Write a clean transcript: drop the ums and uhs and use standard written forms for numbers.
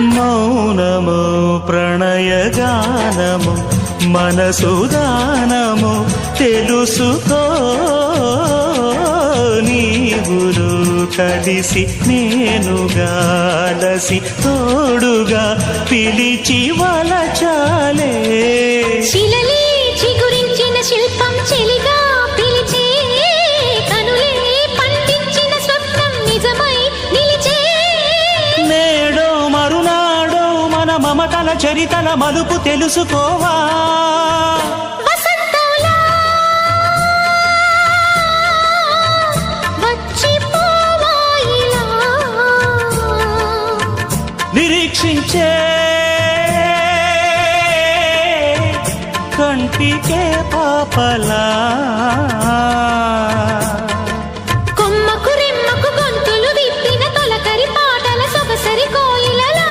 మౌనము ప్రణయగానము మనసుదానము తెలుసుకో నీవులు కలిసి నేనుగాలసి తోడుగా పిలిచి వలచాలే శిలలే చిగురించిన శిల్పం చెలిగా పిలిచే కనులే పండించిన స్వప్నం నిజమై నిలిచే నేడో మరునాడో మన మమతల చరితల మలుపు తెలుసుకోవా వసంతంలా వచ్చిపోవా ఇలా నిరీక్షించే కంటికే పాపలా